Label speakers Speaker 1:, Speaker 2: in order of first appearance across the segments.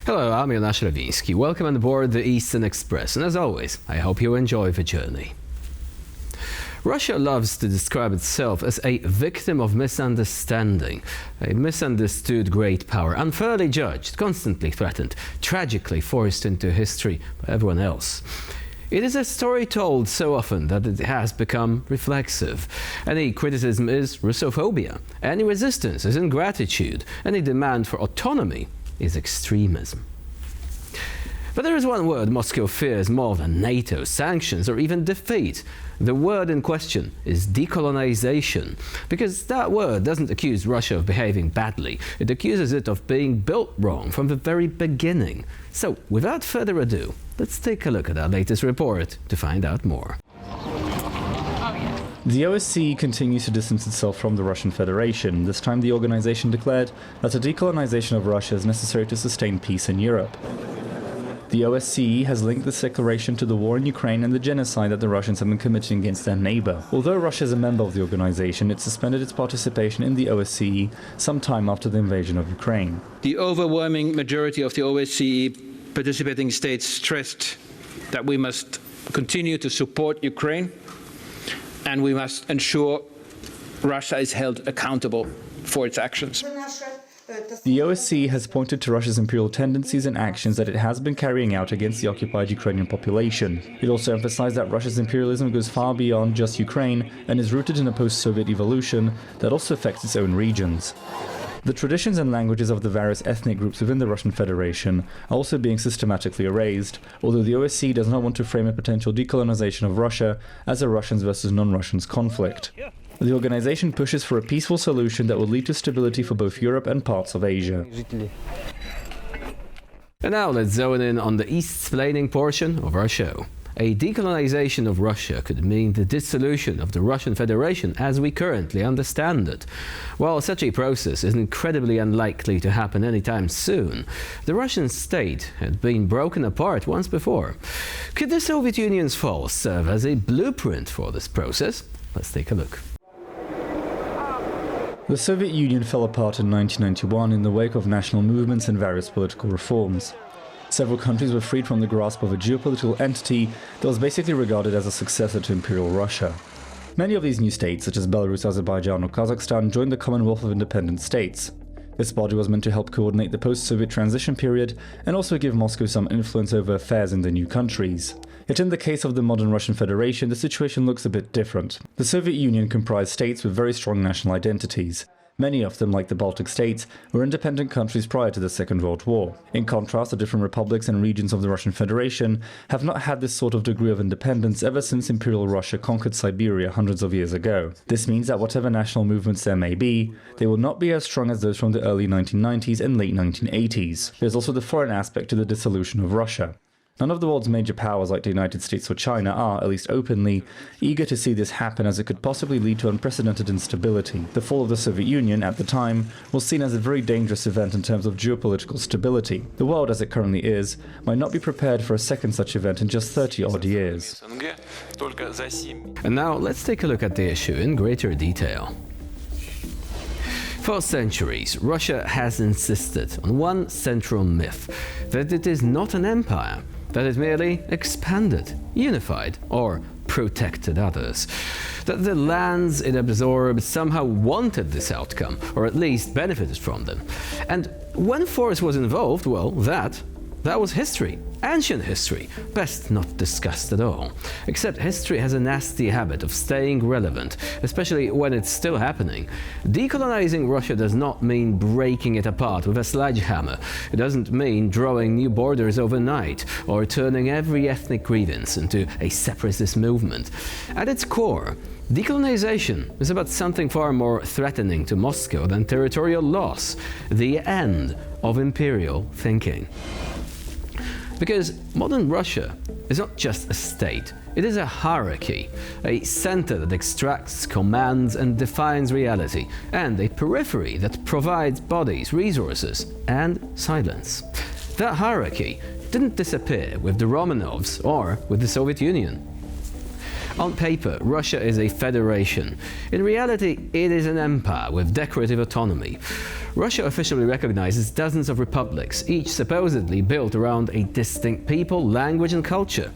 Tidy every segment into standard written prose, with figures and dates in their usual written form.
Speaker 1: Hello, I'm Jonasz Rewiński. Welcome on board the Eastern Express, and as always, I hope you enjoy the journey. Russia loves to describe itself as a victim of misunderstanding, a misunderstood great power, unfairly judged, constantly threatened, tragically forced into history by everyone else. It is a story told so often that it has become reflexive. Any criticism is Russophobia, any resistance is ingratitude, any demand for autonomy is extremism. But there is one word Moscow fears more than NATO, sanctions, or even defeat. The word in question is decolonization, because that word doesn't accuse Russia of behaving badly. It accuses it of being built wrong from the very beginning. So, without further ado, let's take a look at our latest report to find out more.
Speaker 2: The OSCE continues to distance itself from the Russian Federation. This time the organization declared that a decolonization of Russia is necessary to sustain peace in Europe. The OSCE has linked this declaration to the war in Ukraine and the genocide that the Russians have been committing against their neighbor. Although Russia is a member of the organization, it suspended its participation in the OSCE some time after the invasion of Ukraine.
Speaker 3: The overwhelming majority of the OSCE participating states stressed that we must continue to support Ukraine and we must ensure Russia is held accountable for its actions.
Speaker 2: The OSCE has pointed to Russia's imperial tendencies and actions that it has been carrying out against the occupied Ukrainian population. It also emphasized that Russia's imperialism goes far beyond just Ukraine and is rooted in a post-Soviet evolution that also affects its own regions. The traditions and languages of the various ethnic groups within the Russian Federation are also being systematically erased, although the OSCE does not want to frame a potential decolonization of Russia as a Russians versus non-Russians conflict. The organization pushes for a peaceful solution that will lead to stability for both Europe and parts of Asia.
Speaker 1: And now let's zone in on the East-splaining portion of our show. A decolonization of Russia could mean the dissolution of the Russian Federation as we currently understand it. While such a process is incredibly unlikely to happen anytime soon, the Russian state had been broken apart once before. Could the Soviet Union's fall serve as a blueprint for this process? Let's take a look.
Speaker 2: The Soviet Union fell apart in 1991 in the wake of national movements and various political reforms. Several countries were freed from the grasp of a geopolitical entity that was basically regarded as a successor to Imperial Russia. Many of these new states, such as Belarus, Azerbaijan or Kazakhstan, joined the Commonwealth of Independent States. This body was meant to help coordinate the post-Soviet transition period and also give Moscow some influence over affairs in the new countries. Yet in the case of the modern Russian Federation, the situation looks a bit different. The Soviet Union comprised states with very strong national identities. Many of them, like the Baltic states, were independent countries prior to the Second World War. In contrast, the different republics and regions of the Russian Federation have not had this sort of degree of independence ever since Imperial Russia conquered Siberia hundreds of years ago. This means that whatever national movements there may be, they will not be as strong as those from the early 1990s and late 1980s. There's also the foreign aspect to the dissolution of Russia. None of the world's major powers like the United States or China are, at least openly, eager to see this happen as it could possibly lead to unprecedented instability. The fall of the Soviet Union, at the time, was seen as a very dangerous event in terms of geopolitical stability. The world, as it currently is, might not be prepared for a second such event in just 30-odd years.
Speaker 1: And now let's take a look at the issue in greater detail. For centuries, Russia has insisted on one central myth, that it is not an empire, that it merely expanded, unified, or protected others. That the lands it absorbed somehow wanted this outcome, or at least benefited from them. And when force was involved, well, that was history. Ancient history, best not discussed at all. Except history has a nasty habit of staying relevant, especially when it's still happening. Decolonizing Russia does not mean breaking it apart with a sledgehammer. It doesn't mean drawing new borders overnight, or turning every ethnic grievance into a separatist movement. At its core, decolonization is about something far more threatening to Moscow than territorial loss, the end of imperial thinking. Because modern Russia is not just a state, it is a hierarchy, a center that extracts, commands and defines reality, and a periphery that provides bodies, resources and silence. That hierarchy didn't disappear with the Romanovs or with the Soviet Union. On paper, Russia is a federation. In reality, it is an empire with decorative autonomy. Russia officially recognizes dozens of republics, each supposedly built around a distinct people, language and culture.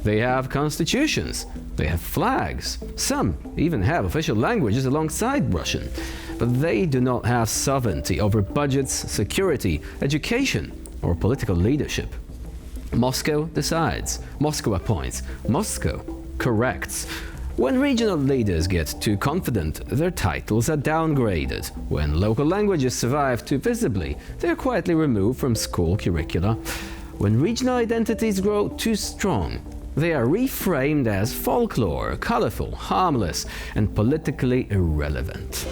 Speaker 1: They have constitutions, they have flags, some even have official languages alongside Russian, but they do not have sovereignty over budgets, security, education, or political leadership. Moscow decides, Moscow appoints, Moscow corrects. When regional leaders get too confident, their titles are downgraded. When local languages survive too visibly, they are quietly removed from school curricula. When regional identities grow too strong, they are reframed as folklore, colorful, harmless, and politically irrelevant.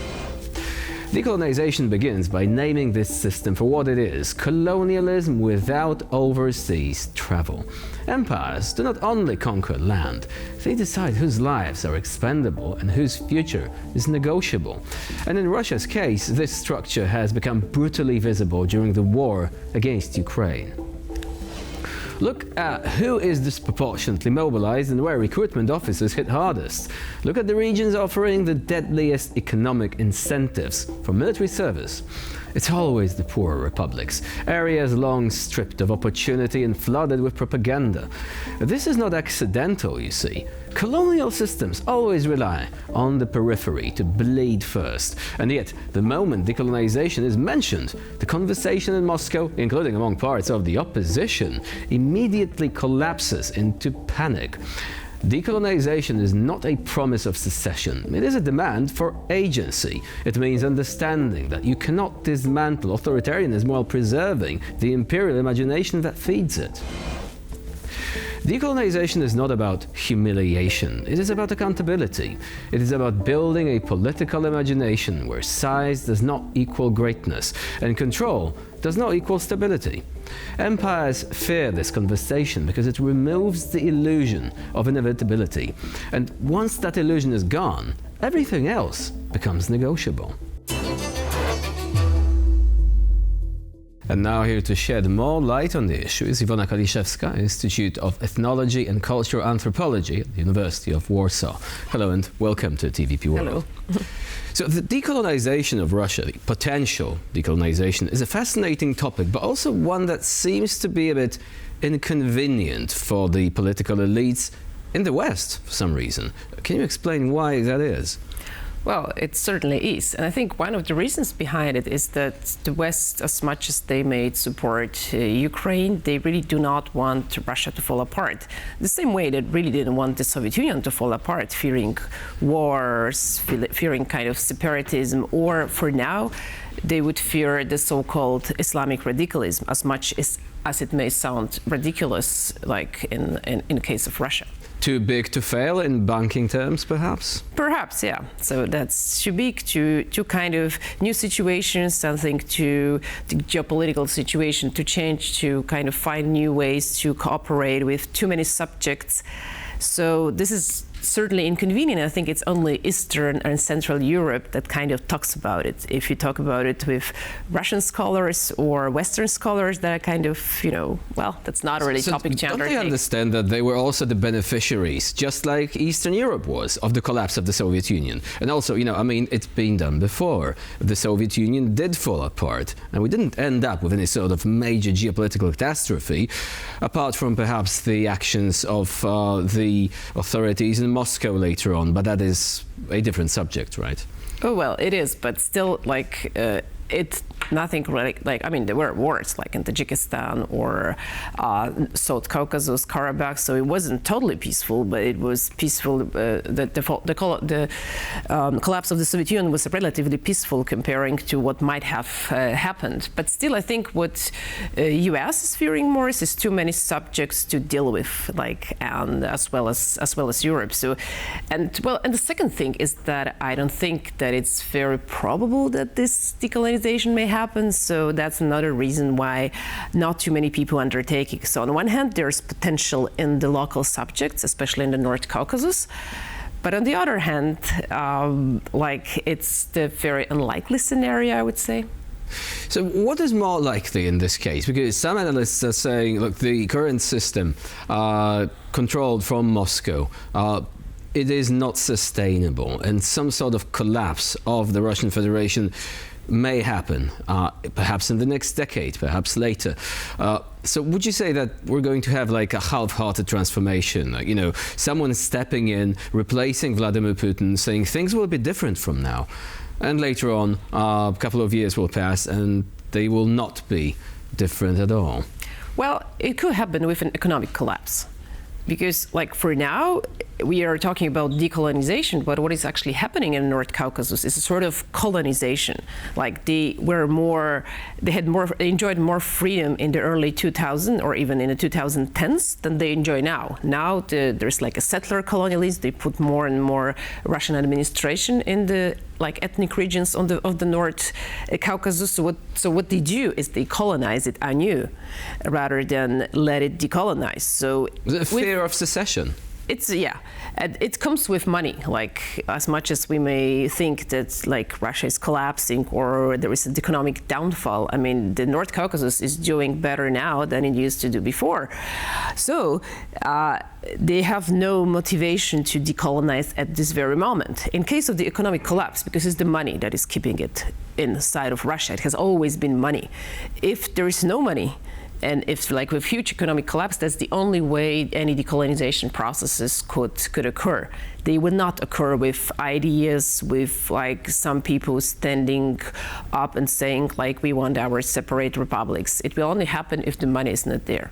Speaker 1: Decolonization begins by naming this system for what it is: colonialism without overseas travel. Empires do not only conquer land, they decide whose lives are expendable and whose future is negotiable. And in Russia's case, this structure has become brutally visible during the war against Ukraine. Look at who is disproportionately mobilized and where recruitment officers hit hardest. Look at the regions offering the deadliest economic incentives for military service. It's always the poorer republics, areas long stripped of opportunity and flooded with propaganda. This is not accidental, you see. Colonial systems always rely on the periphery to bleed first, and yet the moment decolonization is mentioned, the conversation in Moscow, including among parts of the opposition, immediately collapses into panic. Decolonization is not a promise of secession, it is a demand for agency. It means understanding that you cannot dismantle authoritarianism while preserving the imperial imagination that feeds it. Decolonization is not about humiliation, it is about accountability. It is about building a political imagination where size does not equal greatness and control does not equal stability. Empires fear this conversation because it removes the illusion of inevitability. And once that illusion is gone, everything else becomes negotiable. And now here to shed more light on the issue is Iwona Kaliszewska, Institute of Ethnology and Cultural Anthropology at the University of Warsaw. Hello and welcome to TVP World.
Speaker 4: Hello.
Speaker 1: So the decolonization of Russia, the potential decolonization, is a fascinating topic, but also one that seems to be a bit inconvenient for the political elites in the West for some reason. Can you explain why that is?
Speaker 4: Well, it certainly is. And I think one of the reasons behind it is that the West, as much as they may support Ukraine, they really do not want Russia to fall apart. The same way they really didn't want the Soviet Union to fall apart, fearing wars, fearing kind of separatism, or for now, they would fear the so-called Islamic radicalism, as much as it may sound ridiculous, like in case of Russia.
Speaker 1: Too big to fail in banking terms, perhaps?
Speaker 4: Perhaps, yeah. So that's too big to kind of new situations, something to the geopolitical situation to change, to kind of find new ways to cooperate with too many subjects. So this is certainly inconvenient. I think it's only Eastern and Central Europe that kind of talks about it. If you talk about it with Russian scholars or Western scholars, that are kind of, well, that's not really topic gender.
Speaker 1: Don't they understand that they were also the beneficiaries, just like Eastern Europe was, of the collapse of the Soviet Union? And also, it's been done before. The Soviet Union did fall apart, and we didn't end up with any sort of major geopolitical catastrophe, apart from perhaps the actions of the authorities in Moscow later on, but that is a different subject, right?
Speaker 4: Oh, well, it is, but still, it's nothing really, there were wars like in Tajikistan or South Caucasus, Karabakh, so it wasn't totally peaceful, but it was peaceful. The collapse of the Soviet Union was relatively peaceful comparing to what might have happened. But still, I think what U.S. is fearing more is too many subjects to deal with, and as well as Europe. So, and the second thing is that I don't think that it's very probable that this decolonization may happen, so that's another reason why not too many people undertake it. So on one hand, there's potential in the local subjects, especially in the North Caucasus, but on the other hand, it's the very unlikely scenario, I would say.
Speaker 1: So what is more likely in this case? Because some analysts are saying, look, the current system controlled from Moscow, it is not sustainable, and some sort of collapse of the Russian Federation may happen, perhaps in the next decade, perhaps later. So would you say that we're going to have like a half-hearted transformation? You know, someone stepping in, replacing Vladimir Putin, saying things will be different from now. And later on, a couple of years will pass and they will not be different at all.
Speaker 4: Well, it could happen with an economic collapse. Because, like, for now, we are talking about decolonization, but what is actually happening in North Caucasus is a sort of colonization. Like, they enjoyed more freedom in the early 2000s or even in the 2010s than they enjoy now. Now there's like a settler colonialism. They put more and more Russian administration in the ethnic regions of the North Caucasus. So what they do is they colonize it anew rather than let it decolonize. So
Speaker 1: the fear of secession.
Speaker 4: It comes with money. Like, as much as we may think that like Russia is collapsing or there is an economic downfall, I mean, the North Caucasus is doing better now than it used to do before. So they have no motivation to decolonize at this very moment. In case of the economic collapse, because it's the money that is keeping it inside of Russia, it has always been money. If there is no money, and if, like, with huge economic collapse, that's the only way any decolonization processes could occur. They would not occur with ideas, with like some people standing up and saying like we want our separate republics. It will only happen if the money is not there.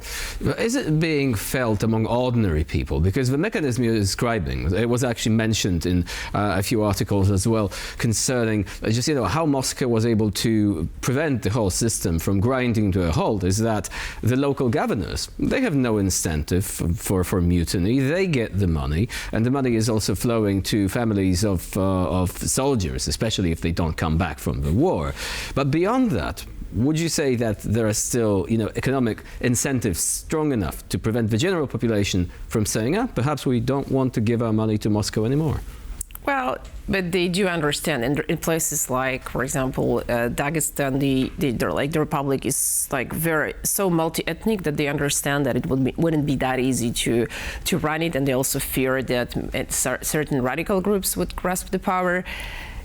Speaker 1: Is it being felt among ordinary people? Because the mechanism you're describing, it was actually mentioned in a few articles as well concerning just, you know, how Moscow was able to prevent the whole system from grinding to a halt. Is that the local governors, they have no incentive for mutiny. They get the money, and the money is also flowing to families of soldiers, especially if they don't come back from the war. But beyond that, would you say that there are still, you know, economic incentives strong enough to prevent the general population from saying, perhaps we don't want to give our money to Moscow anymore?
Speaker 4: Well, but they do understand, and in places like, for example, Dagestan, the republic is like so multi-ethnic that they understand that it wouldn't be that easy to run it, and they also fear that certain radical groups would grasp the power.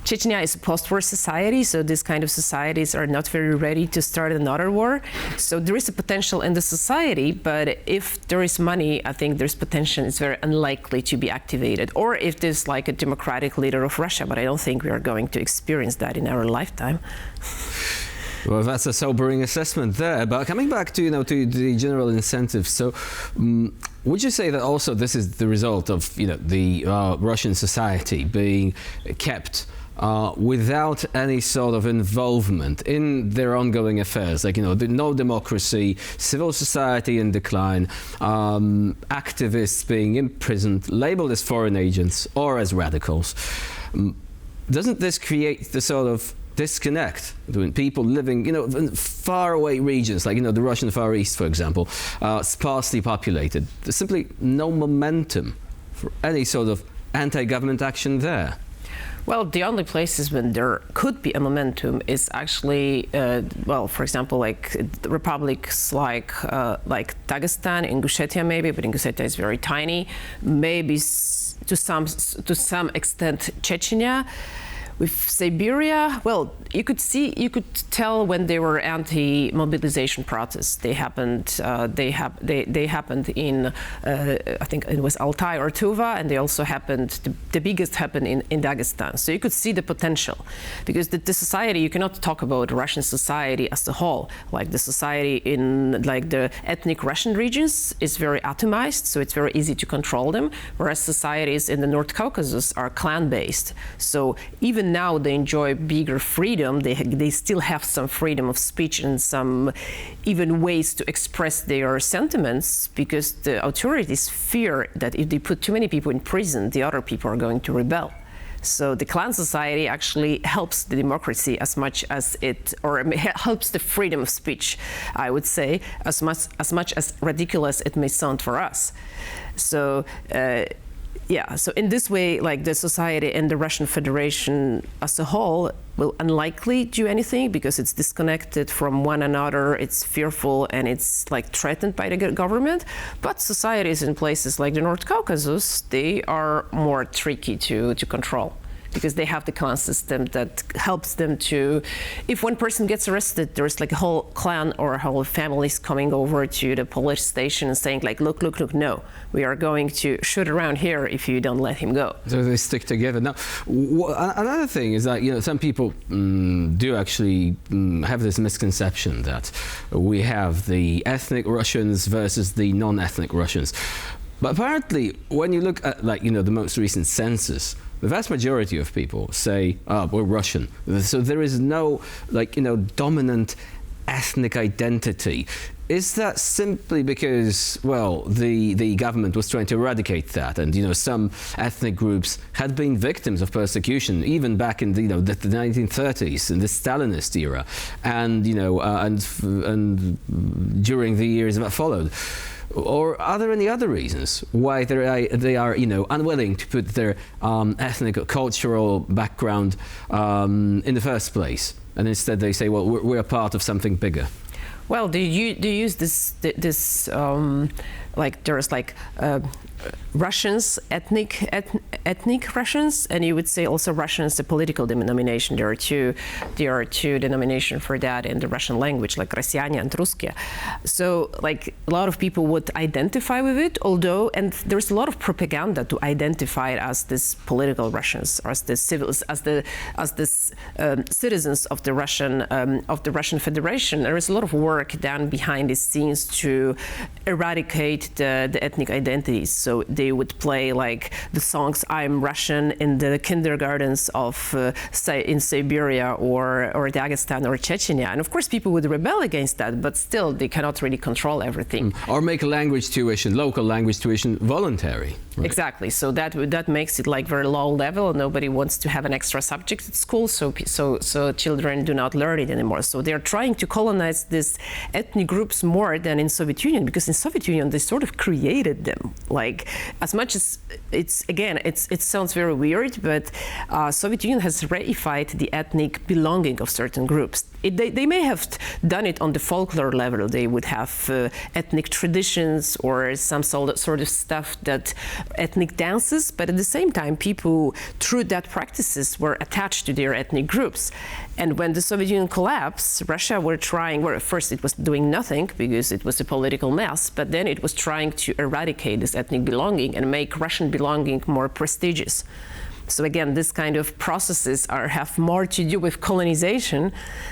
Speaker 4: Chechnya is a post-war society, so these kind of societies are not very ready to start another war. So there is a potential in the society, but if there is money, I think there's potential. It's very unlikely to be activated. Or if there's like a democratic leader of Russia, but I don't think we are going to experience that in our lifetime.
Speaker 1: Well, that's a sobering assessment there. But coming back to, you know, to the general incentives, so would you say that also this is the result of, you know, the Russian society being kept without any sort of involvement in their ongoing affairs, like, you know, no democracy, civil society in decline, activists being imprisoned, labeled as foreign agents or as radicals? Doesn't this create the sort of disconnect between people living, you know, in faraway regions, like, you know, the Russian Far East, for example, sparsely populated? There's simply no momentum for any sort of anti-government action there.
Speaker 4: Well, the only places when there could be a momentum is actually, well, for example, like republics like Dagestan, Ingushetia maybe, but Ingushetia is very tiny. Maybe to some extent Chechnya. With Siberia, well, you could tell when they were anti-mobilization protests. They happened. They happened in, I think it was Altai or Tuva, and they also happened. The biggest happened in Dagestan. So you could see the potential, because the society, you cannot talk about Russian society as a whole. Like the society in like the ethnic Russian regions is very atomized, so it's very easy to control them. Whereas societies in the North Caucasus are clan-based. So even now they enjoy bigger freedom. They still have some freedom of speech and some even ways to express their sentiments, because the authorities fear that if they put too many people in prison, the other people are going to rebel. So the clan society actually helps the democracy as much as helps the freedom of speech, I would say, as much as ridiculous it may sound for us. So. Yeah, so in this way, like the society and the Russian Federation as a whole will unlikely do anything, because it's disconnected from one another, it's fearful, and it's like threatened by the government. But societies in places like the North Caucasus, they are more tricky to control, because they have the clan system that helps them to, if one person gets arrested, there's like a whole clan or a whole families coming over to the police station and saying like, look, no, we are going to shoot around here if you don't let him go.
Speaker 1: So they stick together. Now, another thing is that, some people do actually have this misconception that we have the ethnic Russians versus the non-ethnic Russians. But apparently, when you look at, the most recent census, the vast majority of people say, we're Russian. So there is no, dominant ethnic identity. Is that simply because, the government was trying to eradicate that, and some ethnic groups had been victims of persecution even back in the 1930s, in the Stalinist era, and during the years that followed? Or are there any other reasons why they are unwilling to put their ethnic or cultural background in the first place, and instead they say, well, we're a part of something bigger?
Speaker 4: Well, do you use this there's Russians, ethnic Russians, and you would say also Russians, the political denomination. There are two denominations for that in the Russian language, like Россияне and Русские. So a lot of people would identify with it, and there's a lot of propaganda to identify it as this political Russians, or as the civils, as the citizens of the Russian Federation. There is a lot of work done behind the scenes to eradicate the ethnic identities. So they would play the songs "I'm Russian" in the kindergartens of in Siberia or Dagestan or Chechnya, and of course people would rebel against that, but still they cannot really control everything.
Speaker 1: Or make local language tuition voluntary. Right.
Speaker 4: Exactly. So that makes it very low level. Nobody wants to have an extra subject at school, so children do not learn it anymore. So they're trying to colonize these ethnic groups more than in Soviet Union, because in Soviet Union they sort of created them. As much as it sounds very weird, but Soviet Union has reified the ethnic belonging of certain groups. They may have done it on the folklore level. They would have ethnic traditions or some sort of stuff that ethnic dances, but at the same time, people through that practices were attached to their ethnic groups. And when the Soviet Union collapsed, Russia were trying, well, first it was doing nothing because it was a political mess, but then it was trying to eradicate this ethnic belonging and make Russian belonging more prestigious. So again, this kind of processes have more to do with colonization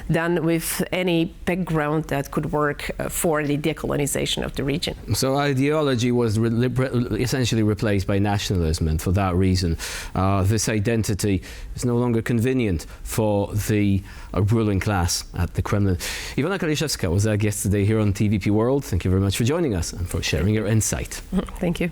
Speaker 4: than with any background that could work for the decolonization of the region.
Speaker 1: So ideology was essentially replaced by nationalism, and for that reason, this identity is no longer convenient for the ruling class at the Kremlin. Iwona Kaliszewska was our guest today here on TVP World. Thank you very much for joining us and for sharing your insight.
Speaker 4: Thank you.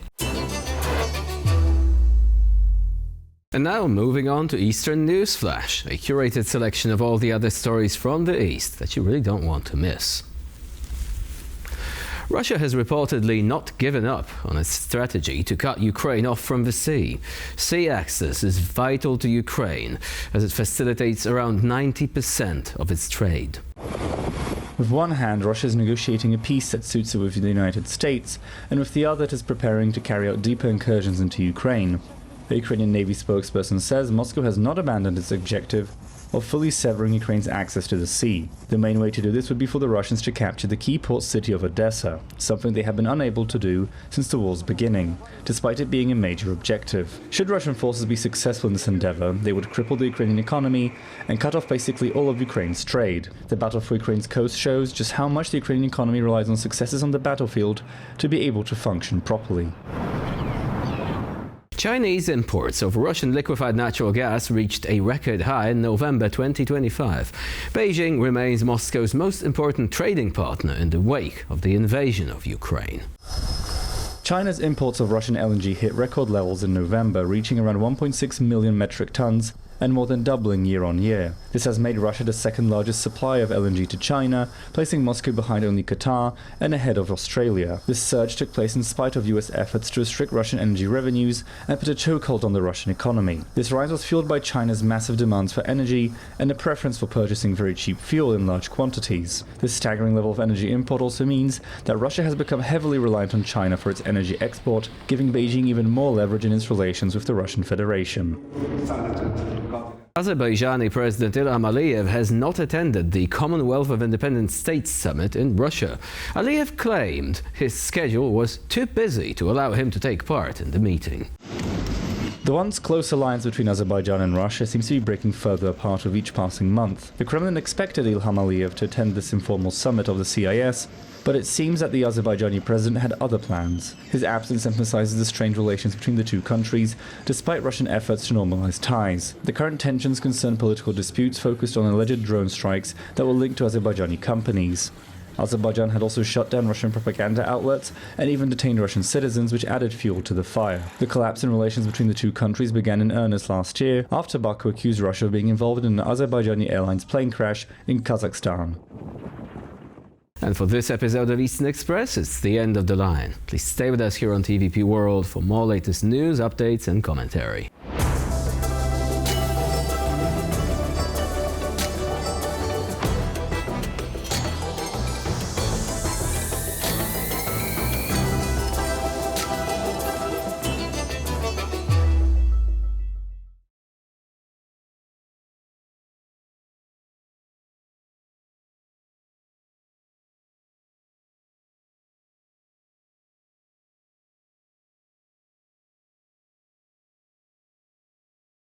Speaker 1: And now, moving on to Eastern News Flash, a curated selection of all the other stories from the East that you really don't want to miss. Russia has reportedly not given up on its strategy to cut Ukraine off from the sea. Sea access is vital to Ukraine, as it facilitates around 90% of its trade.
Speaker 2: With one hand, Russia is negotiating a peace that suits it with the United States, and with the other it is preparing to carry out deeper incursions into Ukraine. The Ukrainian Navy spokesperson says Moscow has not abandoned its objective of fully severing Ukraine's access to the sea. The main way to do this would be for the Russians to capture the key port city of Odessa, something they have been unable to do since the war's beginning, despite it being a major objective. Should Russian forces be successful in this endeavor, they would cripple the Ukrainian economy and cut off basically all of Ukraine's trade. The battle for Ukraine's coast shows just how much the Ukrainian economy relies on successes on the battlefield to be able to function properly.
Speaker 1: Chinese imports of Russian liquefied natural gas reached a record high in November 2025. Beijing remains Moscow's most important trading partner in the wake of the invasion of Ukraine.
Speaker 2: China's imports of Russian LNG hit record levels in November, reaching around 1.6 million metric tons, and more than doubling year on year. This has made Russia the second largest supplier of LNG to China, placing Moscow behind only Qatar and ahead of Australia. This surge took place in spite of US efforts to restrict Russian energy revenues and put a chokehold on the Russian economy. This rise was fueled by China's massive demands for energy and a preference for purchasing very cheap fuel in large quantities. This staggering level of energy import also means that Russia has become heavily reliant on China for its energy export, giving Beijing even more leverage in its relations with the Russian Federation.
Speaker 1: Azerbaijani President Ilham Aliyev has not attended the Commonwealth of Independent States Summit in Russia. Aliyev claimed his schedule was too busy to allow him to take part in the meeting.
Speaker 2: The once close alliance between Azerbaijan and Russia seems to be breaking further apart with each passing month. The Kremlin expected Ilham Aliyev to attend this informal summit of the CIS, but it seems that the Azerbaijani president had other plans. His absence emphasizes the strained relations between the two countries, despite Russian efforts to normalize ties. The current tensions concern political disputes focused on alleged drone strikes that were linked to Azerbaijani companies. Azerbaijan had also shut down Russian propaganda outlets and even detained Russian citizens, which added fuel to the fire. The collapse in relations between the two countries began in earnest last year, after Baku accused Russia of being involved in an Azerbaijani Airlines plane crash in Kazakhstan.
Speaker 1: And for this episode of Eastern Express, it's the end of the line. Please stay with us here on TVP World for more latest news, updates and commentary.